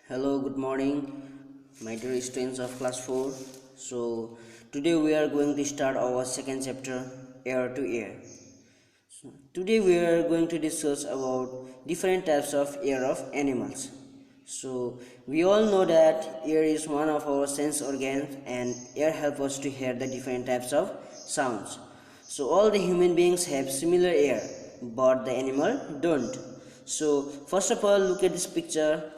Hello, good morning, my dear students of class 4. So, today we are going to start our second chapter, Air to Air. Today we are going to discuss about different types of air of animals. So, we all know that ear is one of our sense organs and air helps us to hear the different types of sounds. So, all the human beings have similar ear, but the animal don't. So, first of all, look at this picture.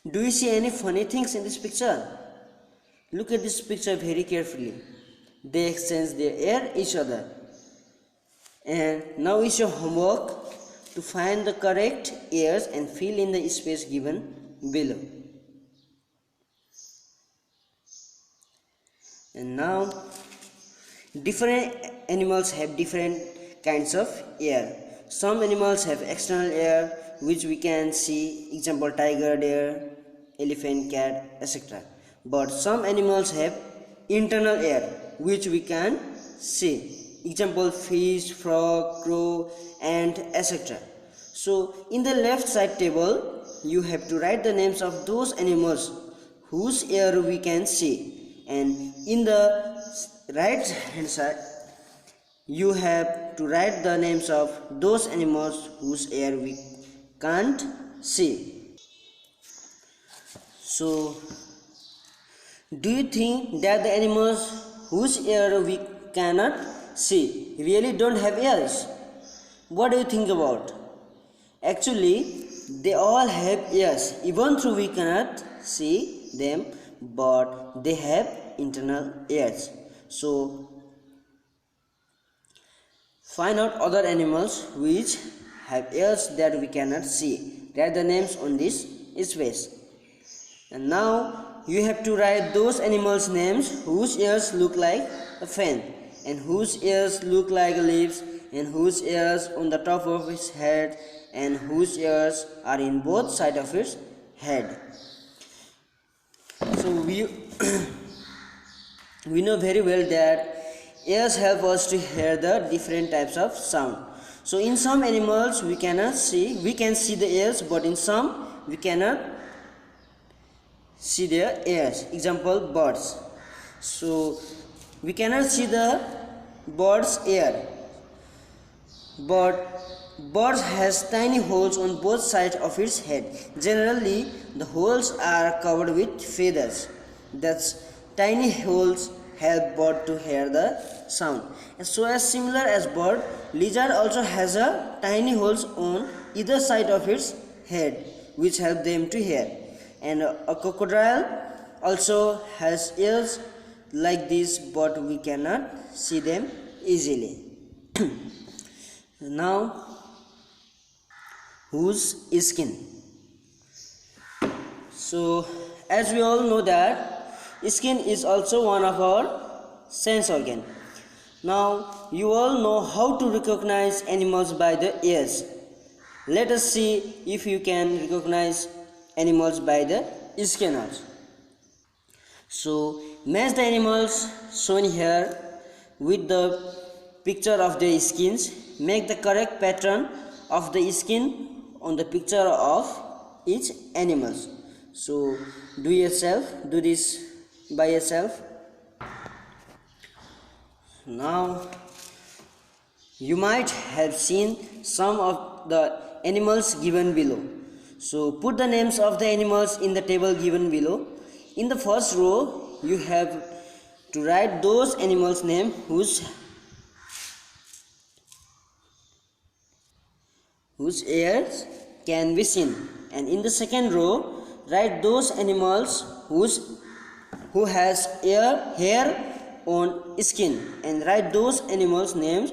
Do you see any funny things in this picture? Look at this picture very carefully. They exchange their air each other. And now is your homework to find the correct airs and fill in the space given below. And now different animals have different kinds of air. Some animals have external air which we can see, example tiger, deer, elephant, cat, etc. But some animals have internal air which we can see, example fish, frog, crow, ant, etc. So in the left side table you have to write the names of those animals whose air we can see, and in the right hand side you have to write the names of those animals whose air we can't see. So do you think that the animals whose air we cannot see really don't have ears? What do you think about? Actually, they all have ears, even though we cannot see them, but they have internal ears. So find out other animals which have ears that we cannot see. Write the names on this space. And now you have to write those animals' names whose ears look like a fan, and whose ears look like leaves, and whose ears on the top of its head, and whose ears are in both sides of its head. So we know very well that ears help us to hear the different types of sound. So in some animals we can see the ears, but in some we cannot see their ears. Example birds. So we cannot see the bird's ear, but birds has tiny holes on both sides of its head. Generally the holes are covered with feathers. That's tiny holes help bird to hear the sound. And so as similar as bird, lizard also has a tiny holes on either side of its head which help them to hear. And a crocodile also has ears like this, but we cannot see them easily. Now, whose skin? So as we all know that skin is also one of our sense organ. Now you all know how to recognize animals by the ears. Let us see if you can recognize animals by the skin also. So match the animals shown here with the picture of their skins. Make the correct pattern of the skin on the picture of each animal. So do this by yourself. Now you might have seen some of the animals given below. So put the names of the animals in the table given below. In the first row you have to write those animals' names whose ears can be seen, and in the second row write those animals who has hair on skin, and write those animals' names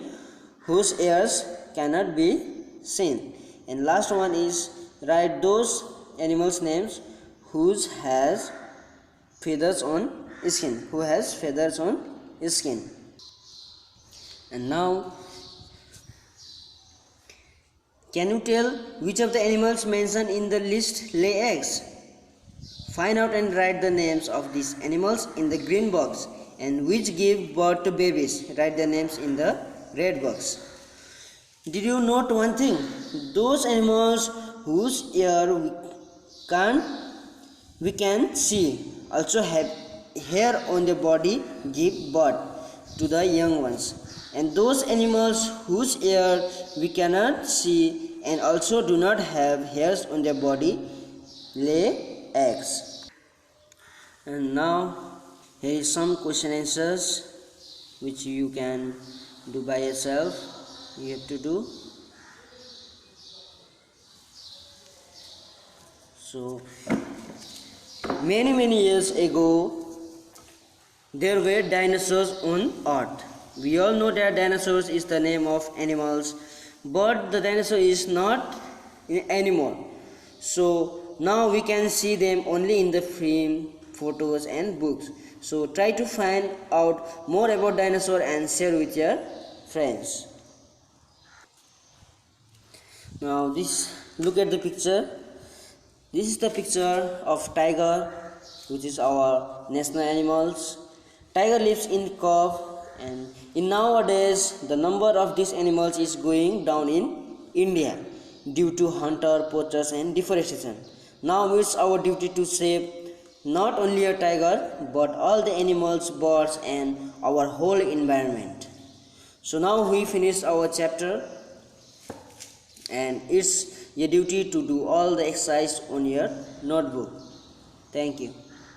whose ears cannot be seen. And last one is write those animals' names whose has feathers on skin, And now, can you tell which of the animals mentioned in the list lay eggs? Find out and write the names of these animals in the green box, and which give birth to babies. Write the names in the red box. Did you note one thing? Those animals whose ear we can't we can see also have hair on the body give birth to the young ones, and those animals whose hair we cannot see and also do not have hairs on their body lay eggs. And now here is some question answers which you can do by yourself. You have to do. So many years ago there were dinosaurs on earth. We all know that dinosaurs is the name of animals, but the dinosaur is not anymore. So now we can see them only in the film, photos and books. So try to find out more about dinosaur and share with your friends. Now look at the picture. This is the picture of tiger, which is our national animals. Tiger lives in cave, and in nowadays the number of these animals is going down in India due to hunter, poachers and deforestation. Now it's our duty to save not only a tiger but all the animals, birds and our whole environment. So now we finish our chapter, and it's your duty to do all the exercise on your notebook. Thank you.